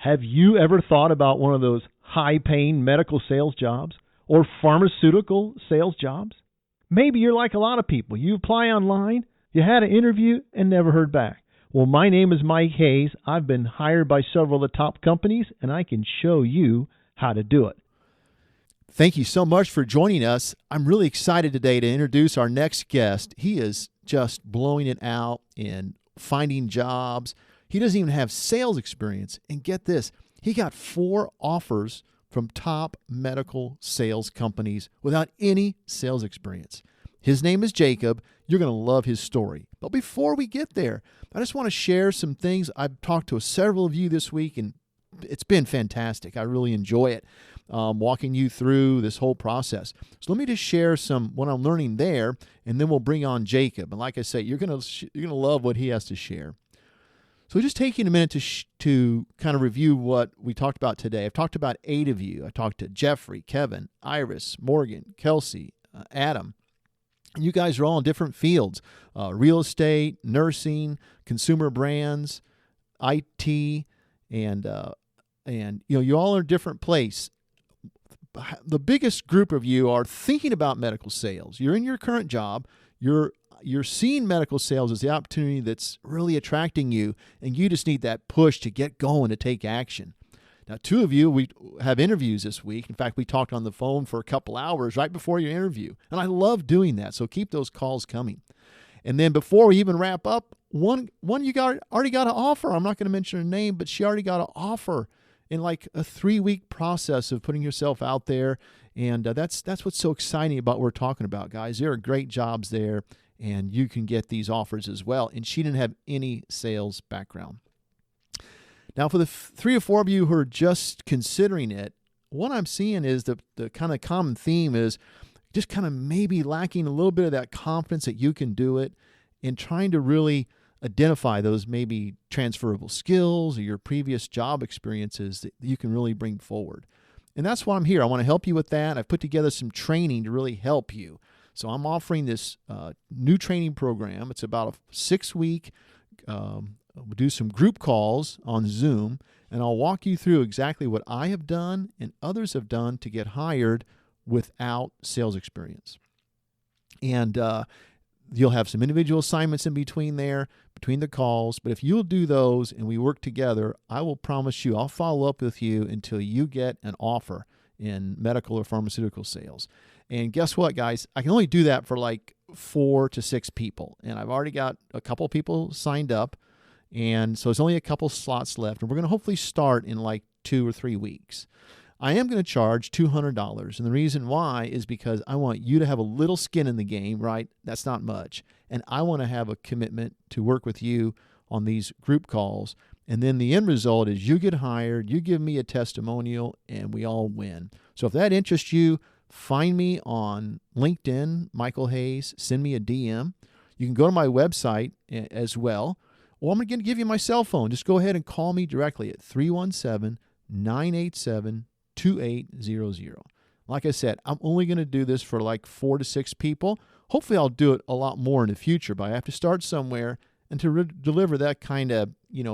Have you ever thought about one of those high-paying medical sales jobs or pharmaceutical sales jobs? Maybe you're like a lot of people. You apply online, you had an interview, and never heard back. Well, my name is Mike Hayes. I've been hired by several of the top companies, and I can show you how to do it. Thank you so much for joining us. I'm really excited today to introduce our next guest. He is just blowing it out in finding jobs. He doesn't even have sales experience. And get this, he got 4 offers from top medical sales companies without any sales experience. His name is Jacob. You're going to love his story. But before we get there, I just want to share some things. I've talked to several of you this week, and it's been fantastic. I really enjoy it, walking you through this whole process. So let me just share some what I'm learning there, and then we'll bring on Jacob. And like I say, you're gonna love what he has to share. So just taking a minute to kind of review what we talked about today. I've talked about 8 of you. I talked to Jeffrey, Kevin, Iris, Morgan, Kelsey, Adam. And you guys are all in different fields: real estate, nursing, consumer brands, IT, and you all are in a different place. The biggest group of you are thinking about medical sales. You're in your current job. You're seeing medical sales as the opportunity that's really attracting you, and you just need that push to get going, to take action. Now, 2 of you, we have interviews this week. In fact, we talked on the phone for a couple hours right before your interview, and I love doing that, so keep those calls coming. And then before we even wrap up, one you already got an offer. I'm not going to mention her name, but she already got an offer in like a 3-week process of putting yourself out there. And that's what's so exciting about what we're talking about, guys. There are great jobs there, and you can get these offers as well. And she didn't have any sales background. Now, for the 3 or 4 of you who are just considering it, what I'm seeing is the kind of common theme is just kind of maybe lacking a little bit of that confidence that you can do it, and trying to really identify those maybe transferable skills or your previous job experiences that you can really bring forward. And that's why I'm here. I want to help you with that. I've put together some training to really help you. So I'm offering this new training program. It's about a 6-week, we'll do some group calls on Zoom, and I'll walk you through exactly what I have done and others have done to get hired without sales experience. And you'll have some individual assignments in between the calls. But if you'll do those and we work together, I will promise you I'll follow up with you until you get an offer in medical or pharmaceutical sales. And guess what, guys? I can only do that for like 4 to 6 people. And I've already got a couple people signed up. And so it's only a couple slots left. And we're going to hopefully start in like 2 or 3 weeks. I am going to charge $200. And the reason why is because I want you to have a little skin in the game, right? That's not much. And I want to have a commitment to work with you on these group calls. And then the end result is you get hired, you give me a testimonial, and we all win. So if that interests you, find me on LinkedIn, Michael Hayes, send me a DM. You can go to my website as well. Or I'm going to give you my cell phone. Just go ahead and call me directly at 317-987-2800. Like I said, I'm only going to do this for like 4 to 6 people. Hopefully I'll do it a lot more in the future, but I have to start somewhere, and to deliver that kind of,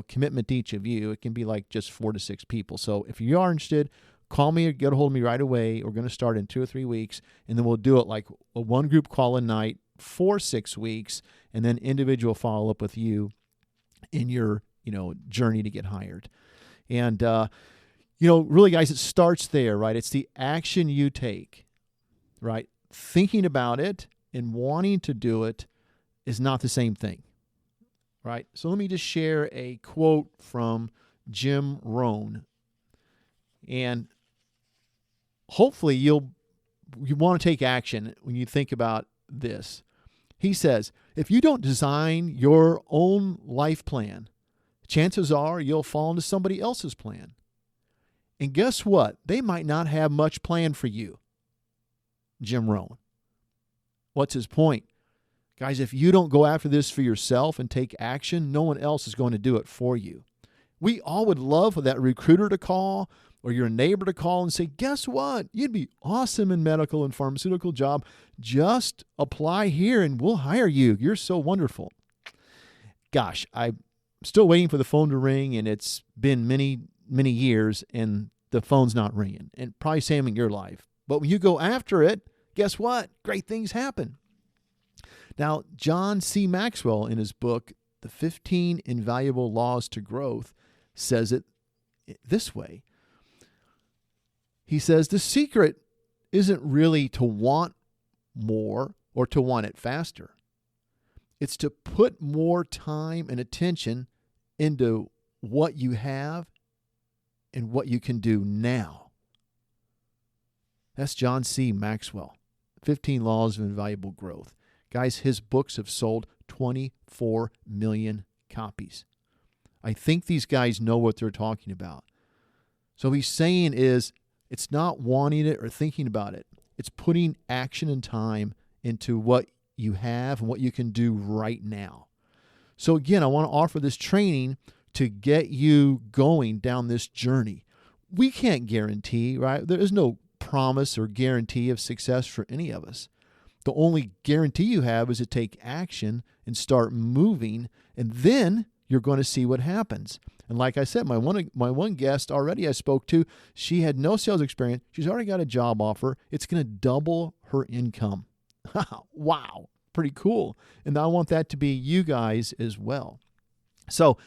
commitment to each of you, it can be like just 4 to 6 people. So if you are interested, call me or get a hold of me right away. We're going to start in 2 or 3 weeks, and then we'll do it like a 1 group call a night for 6 weeks, and then individual follow-up with you in your, journey to get hired. And, really, guys, it starts there, right? It's the action you take, right? Thinking about it and wanting to do it is not the same thing, right? So let me just share a quote from Jim Rohn. And hopefully you want to take action when you think about this. He says, if you don't design your own life plan, chances are you'll fall into somebody else's plan. And guess what? They might not have much planned for you. Jim Rohn. What's his point? Guys, if you don't go after this for yourself and take action, no one else is going to do it for you. We all would love for that recruiter to call or your neighbor to call and say, guess what? You'd be awesome in medical and pharmaceutical job. Just apply here and we'll hire you. You're so wonderful. Gosh, I'm still waiting for the phone to ring, and it's been many many years and the phone's not ringing, and probably same in your life. But when you go after it, guess what? Great things happen. Now, John C. Maxwell, in his book, The 15 Invaluable Laws to Growth, says it this way. He says, the secret isn't really to want more or to want it faster. It's to put more time and attention into what you have and what you can do now. That's John C. Maxwell, 15 Laws of Invaluable Growth. Guys, his books have sold 24 million copies. I think these guys know what they're talking about. So he's saying is, it's not wanting it or thinking about it. It's putting action and time into what you have and what you can do right now. So again, I want to offer this training to get you going down this journey. We can't guarantee, right? There is no promise or guarantee of success for any of us. The only guarantee you have is to take action and start moving, and then you're going to see what happens. And like I said, my one guest already I spoke to, she had no sales experience. She's already got a job offer. It's going to double her income. Wow, pretty cool. And I want that to be you guys as well. So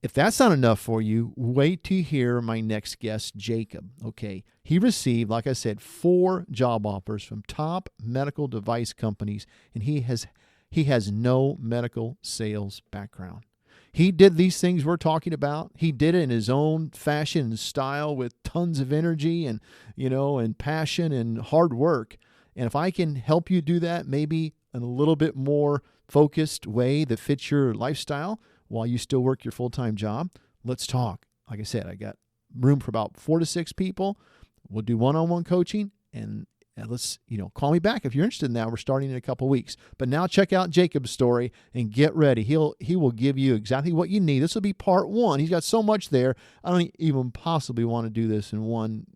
if that's not enough for you, wait to hear my next guest, Jacob. Okay, he received, like I said, 4 job offers from top medical device companies, and he has no medical sales background. He did these things we're talking about. He did it in his own fashion and style with tons of energy and, and passion and hard work. And if I can help you do that, maybe in a little bit more focused way that fits your lifestyle while you still work your full-time job, let's talk. Like I said, I got room for about 4 to 6 people. We'll do one-on-one coaching, and let's, call me back if you're interested in that. We're starting in a couple weeks. But now check out Jacob's story and get ready. He will give you exactly what you need. This will be part 1. He's got so much there. I don't even possibly want to do this in one,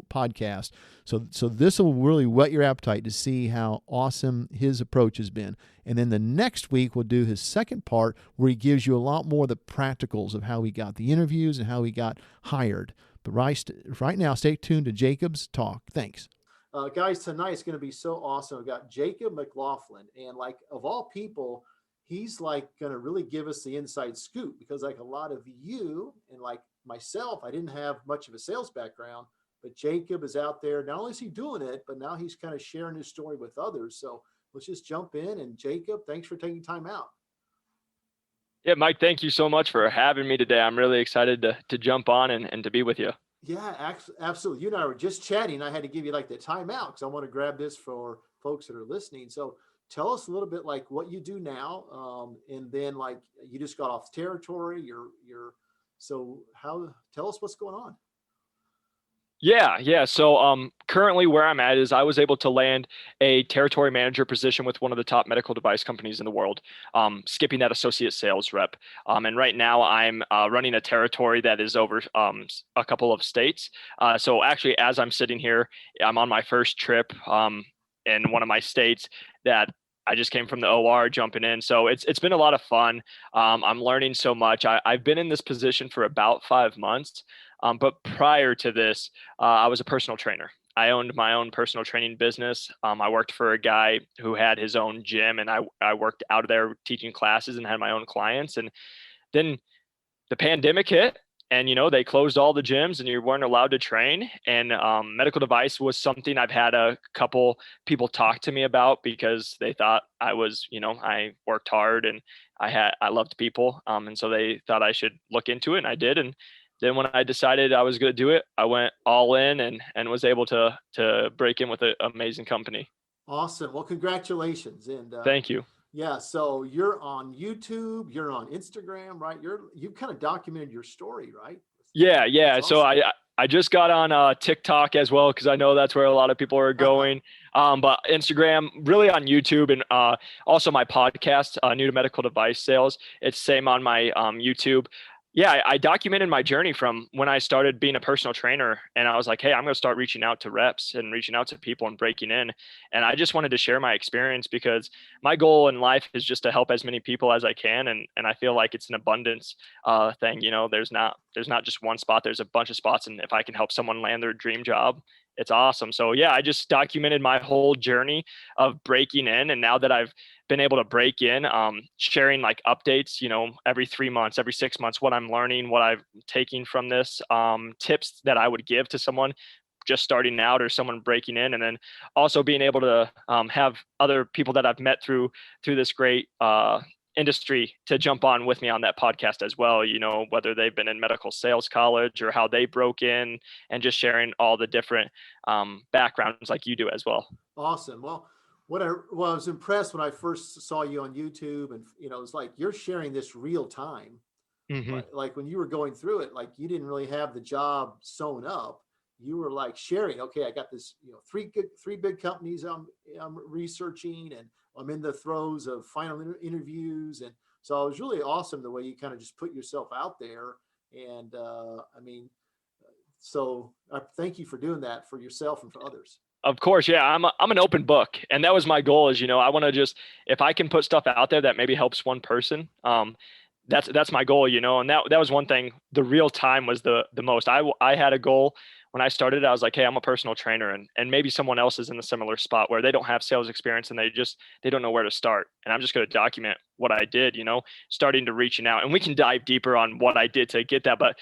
podcast. So this will really whet your appetite to see how awesome his approach has been. And then the next week we'll do his second part where he gives you a lot more of the practicals of how he got the interviews and how he got hired. But right now, stay tuned to Jacob's talk. Thanks. Guys, tonight is going to be so awesome. I've got Jacob McLaughlin, and of all people, he's going to really give us the inside scoop, because a lot of you and myself, I didn't have much of a sales background, but Jacob is out there. Not only is he doing it, but now he's kind of sharing his story with others. So let's just jump in. And Jacob, thanks for taking time out. Yeah, Mike, thank you so much for having me today. I'm really excited to jump on and to be with you. Yeah, absolutely. You and I were just chatting. I had to give you the timeout because I want to grab this for folks that are listening. So tell us a little bit what you do now, and then you just got off territory. Tell us what's going on. Yeah. So currently where I'm at is I was able to land a territory manager position with one of the top medical device companies in the world, skipping that associate sales rep. And right now I'm running a territory that is over a couple of states. So actually, as I'm sitting here, I'm on my first trip in one of my states that I just came from the OR jumping in. So it's been a lot of fun. I'm learning so much. I've been in this position for about 5 months. But prior to this, I was a personal trainer. I owned my own personal training business. I worked for a guy who had his own gym, and I worked out of there teaching classes and had my own clients. And then the pandemic hit, and they closed all the gyms and you weren't allowed to train. And medical device was something I've had a couple people talk to me about because they thought I was, I worked hard and I loved people. And so they thought I should look into it, and I did. And then when I decided I was going to do it, I went all in and was able to break in with an amazing company. Awesome. Well, congratulations. And thank you. Yeah. So you're on YouTube, you're on Instagram, right? You've kind of documented your story, right? Yeah. That's So awesome. I just got on TikTok as well, because I know that's where a lot of people are going. But Instagram, really on YouTube, and also my podcast, New to Medical Device Sales. It's same on my YouTube. Yeah, I documented my journey from when I started being a personal trainer, and I was like, hey, I'm going to start reaching out to reps and reaching out to people and breaking in. And I just wanted to share my experience because my goal in life is just to help as many people as I can. And I feel like it's an abundance thing. There's not just one spot, there's a bunch of spots. And if I can help someone land their dream job, it's awesome. So yeah, I just documented my whole journey of breaking in. And now that I've been able to break in, sharing like updates, every 3 months, every 6 months, what I'm learning, what I'm taking from this, tips that I would give to someone just starting out or someone breaking in, and then also being able to have other people that I've met through this great industry to jump on with me on that podcast as well, whether they've been in medical sales college or how they broke in, and just sharing all the different backgrounds like you do as well. Awesome. Well, I was impressed when I first saw you on YouTube, and it's like you're sharing this real time. Mm-hmm. Like when you were going through it, like you didn't really have the job sewn up. You were like sharing, okay, I got this, three big companies I'm researching, and I'm in the throes of final interviews. And so it was really awesome the way you kind of just put yourself out there. And so I thank you for doing that for yourself and for others. Of course, yeah. I'm an open book, and that was my goal. Is I want to just, if I can put stuff out there that maybe helps one person, that's my goal. And that was one thing. The real time was the most. I had a goal when I started. I was like, hey, I'm a personal trainer, and maybe someone else is in a similar spot where they don't have sales experience and they don't know where to start. And I'm just going to document what I did. Starting to reaching out, and we can dive deeper on what I did to get that. But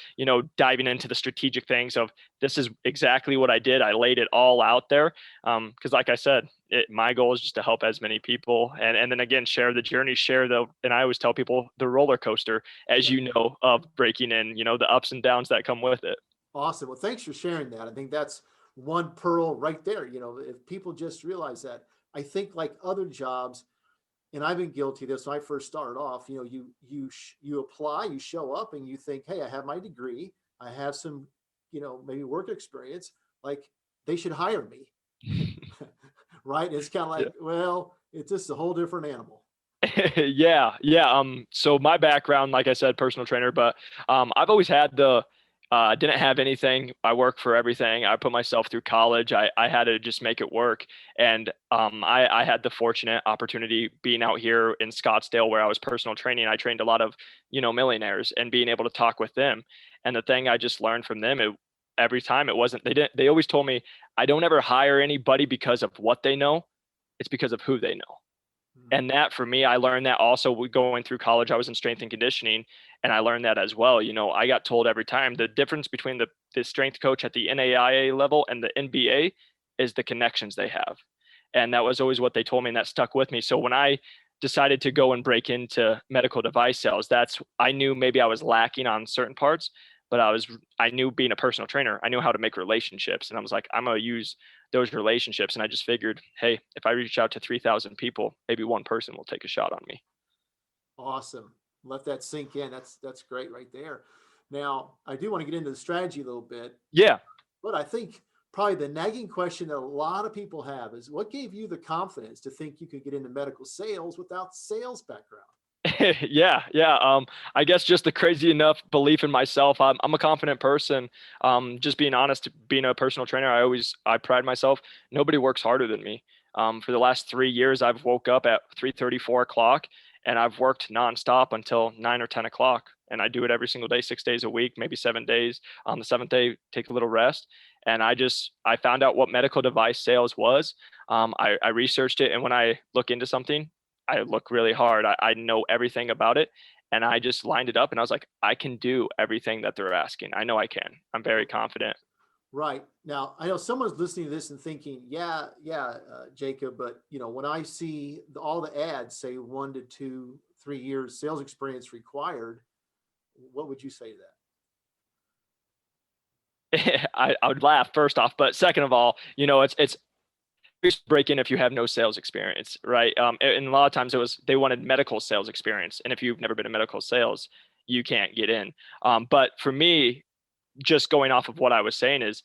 diving into the strategic things of this is exactly what I did. I laid it all out there because, like I said, my goal is just to help as many people, and then again share the journey, and I always tell people the roller coaster, as of breaking in, the ups and downs that come with it. Awesome. Well, thanks for sharing that. I think that's one pearl right there. If people just realize that, I think like other jobs, and I've been guilty of this when I first started off, you apply, you show up and you think, hey, I have my degree, I have some, maybe work experience, like they should hire me. Right. It's kind of like, well, it's just a whole different animal. Yeah. So my background, like I said, personal trainer, but I've always had didn't have anything. I work for everything. I put myself through college. I had to just make it work. And I had the fortunate opportunity being out here in Scottsdale where I was personal training. I trained a lot of, millionaires, and being able to talk with them. And the thing I just learned from them, every time they always told me, I don't ever hire anybody because of what they know. It's because of who they know. And that for me, I learned that also going through college. I was in strength and conditioning, and I learned that as well. I got told every time the difference between the strength coach at the NAIA level and the NBA is the connections they have. And that was always what they told me, and that stuck with me. So when I decided to go and break into medical device sales, I knew maybe I was lacking on certain parts, but I knew being a personal trainer, I knew how to make relationships. And I was like, I'm going to use those relationships. And I just figured, hey, if I reach out to 3,000 people, maybe one person will take a shot on me. Awesome. Let that sink in. That's great right there. Now, I do want to get into the strategy a little bit. Yeah. But I think probably the nagging question that a lot of people have is, what gave you the confidence to think you could get into medical sales without sales background? Yeah. I guess just the crazy enough belief in myself. I'm a confident person. Just being honest, being a personal trainer, I pride myself. Nobody works harder than me. For the last 3 years, I've woke up at 3:30, 4 o'clock, and I've worked nonstop until 9 or 10 o'clock. And I do it every single day, 6 days a week, maybe 7 days. On the seventh day, take a little rest. And I found out what medical device sales was. I researched it, and when I look into something, I look really hard. I know everything about it, and I just lined it up, and I was like, I can do everything that they're asking. I know I can. I'm very confident. Right. Now, I know someone's listening to this and thinking, Jacob, but when I see all the ads say 1 to 2, 3 years sales experience required, what would you say to that? I would laugh first off, but second of all, it's break in if you have no sales experience, right? And a lot of times they wanted medical sales experience, and if you've never been in medical sales, you can't get in. But for me, just going off of what I was saying is,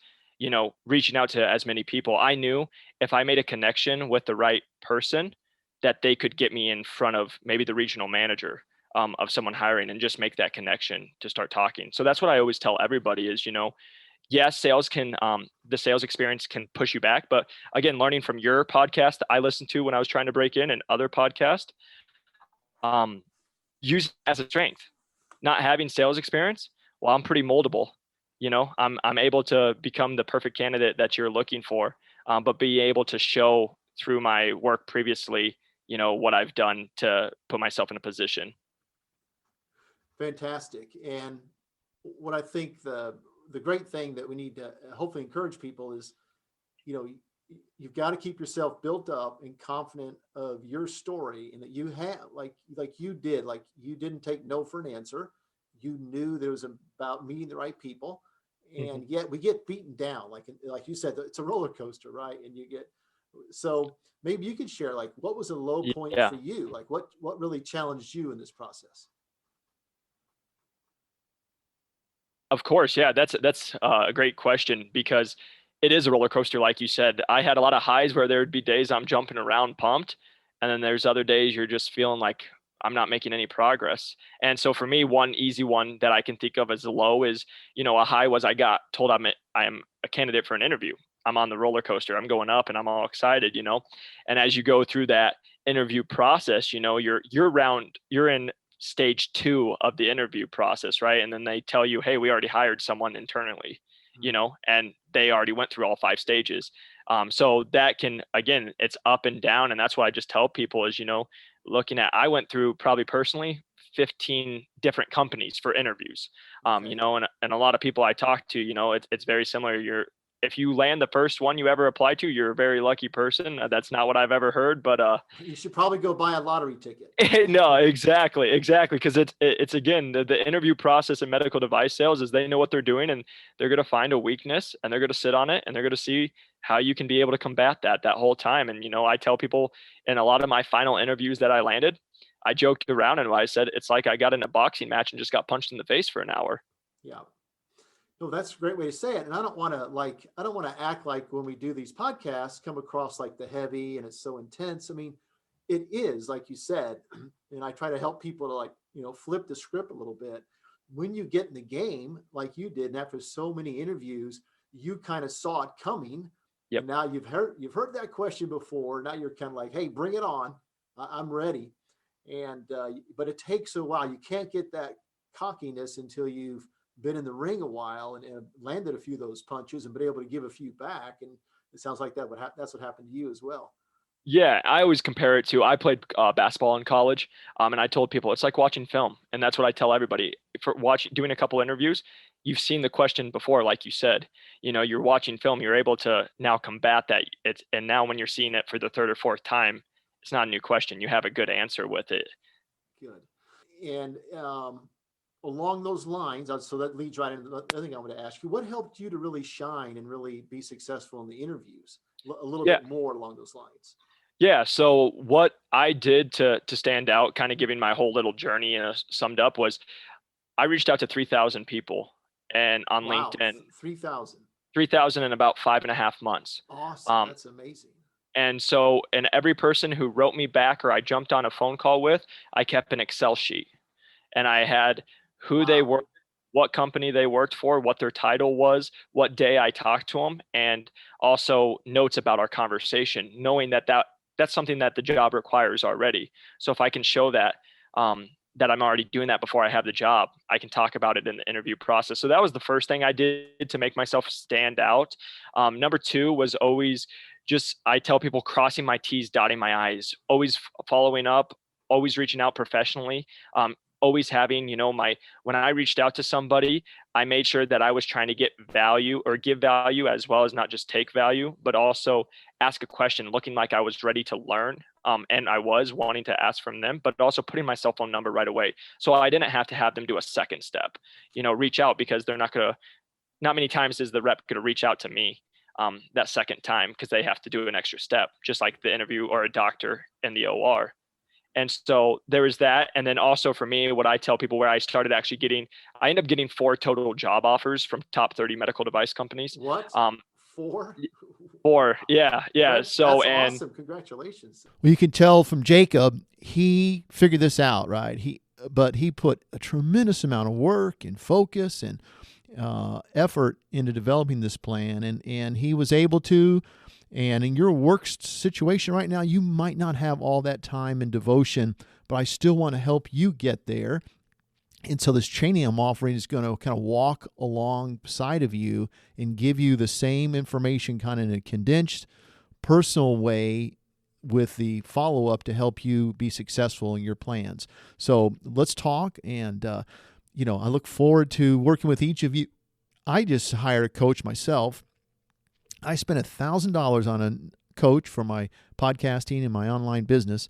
reaching out to as many people. I knew if I made a connection with the right person, that they could get me in front of maybe the regional manager. of someone hiring and just make that connection to start talking. So that's what I always tell everybody is, yes, the sales experience can push you back. But again, learning from your podcast that I listened to when I was trying to break in and other podcasts, use it as a strength. Not having sales experience, well, I'm pretty moldable. I'm able to become the perfect candidate that you're looking for, but be able to show through my work previously, what I've done to put myself in a position. Fantastic. And what I think the great thing that we need to hopefully encourage people is, you've got to keep yourself built up and confident of your story, and that you have, like you did, like you didn't take no for an answer. You knew that it was about meeting the right people, and yet we get beaten down. Like you said, it's a roller coaster, right? And so maybe you could share, like, what was a low point for you? Like what really challenged you in this process? Of course. Yeah, that's a great question, because it is a roller coaster. Like you said, I had a lot of highs where there would be days I'm jumping around pumped. And then there's other days you're just feeling like I'm not making any progress. And so for me, one easy one that I can think of as a low is, a high was I got told I am a candidate for an interview. I'm on the roller coaster. I'm going up and I'm all excited, and as you go through that interview process, you're in stage 2 of the interview process, right? And then they tell you, hey, we already hired someone internally, and they already went through all 5 stages. So that can, again, it's up and down. And that's what I just tell people is, I went through probably personally 15 different companies for interviews, and a lot of people I talk to, it's very similar. If you land the first one you ever apply to, you're a very lucky person. That's not what I've ever heard, but you should probably go buy a lottery ticket. No, exactly. Because it's again, the interview process in medical device sales is they know what they're doing, and they're going to find a weakness and they're going to sit on it, and they're going to see how you can be able to combat that whole time. And, I tell people in a lot of my final interviews that I landed, I joked around and I said, it's like I got in a boxing match and just got punched in the face for an hour. Yeah. No, that's a great way to say it. And I don't want to act like when we do these podcasts come across like the heavy and it's so intense. I mean, it is, like you said, and I try to help people to flip the script a little bit. When you get in the game, like you did, and after so many interviews, you kind of saw it coming. Yep. And now you've heard that question before. Now you're kind of like, hey, bring it on. I'm ready. And, but it takes a while. You can't get that cockiness until you've been in the ring a while and landed a few of those punches and been able to give a few back. And it sounds like that's what happened to you as well. Yeah, I always compare it to, I played basketball in college, and I told people it's like watching film. And that's what I tell everybody for doing a couple interviews. You've seen the question before, like you said, you're watching film, you're able to now combat that. And now when you're seeing it for the 3rd or 4th time, it's not a new question. You have a good answer with it. Good. And, along those lines, so that leads right into the other thing I want to ask you. What helped you to really shine and really be successful in the interviews? A little bit more along those lines. Yeah. So what I did to stand out, kind of giving my whole little journey summed up, was I reached out to 3,000 people and on LinkedIn. 3,000 in about 5.5 months. Awesome. That's amazing. And so, and every person who wrote me back or I jumped on a phone call with, I kept an Excel sheet, and I had who they were, what company they worked for, what their title was, what day I talked to them, and also notes about our conversation, knowing that's something that the job requires already. So if I can show that I'm already doing that before I have the job, I can talk about it in the interview process. So that was the first thing I did to make myself stand out. Number 2 was always I tell people crossing my T's, dotting my I's, always following up, always reaching out professionally. Always having, when I reached out to somebody, I made sure that I was trying to get value or give value, as well as not just take value, but also ask a question, looking like I was ready to learn. And I was wanting to ask from them, but also putting my cell phone number right away. So I didn't have to have them do a second step, reach out, because they're not many times is the rep going to reach out to me that second time, because they have to do an extra step, just like the interview or a doctor in the OR. And so there was that. And then also for me, what I tell people, where I started actually I ended up getting 4 total job offers from top 30 medical device companies. What? 4? 4. Yeah. That's awesome. Congratulations. Well, you can tell from Jacob, he figured this out, right? but he put a tremendous amount of work and focus and effort into developing this plan, and he was able to. And in your work situation right now, you might not have all that time and devotion, but I still want to help you get there. And so this training I'm offering is going to kind of walk alongside of you and give you the same information kind of in a condensed, personal way with the follow-up to help you be successful in your plans. So let's talk, and I look forward to working with each of you. I just hired a coach myself. I spent $1,000 on a coach for my podcasting and my online business.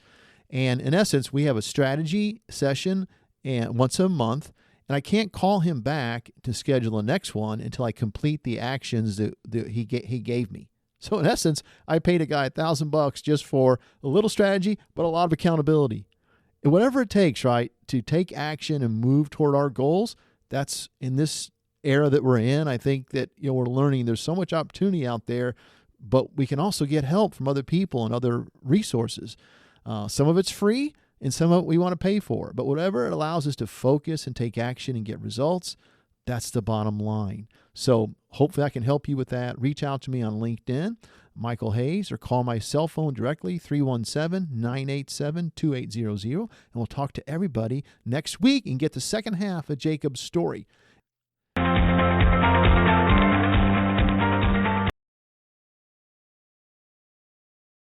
And in essence, we have a strategy session and once a month, and I can't call him back to schedule the next one until I complete the actions that he gave me. So in essence, I paid a guy $1,000 just for a little strategy, but a lot of accountability. And whatever it takes, right, to take action and move toward our goals, that's in this era that we're in. I think that we're learning there's so much opportunity out there, but we can also get help from other people and other resources. Some of it's free, and some of it we want to pay for. But whatever it allows us to focus and take action and get results, that's the bottom line. So hopefully I can help you with that. Reach out to me on LinkedIn, Michael Hayes, or call my cell phone directly, 317-987-2800, and we'll talk to everybody next week and get the second half of Jacob's story.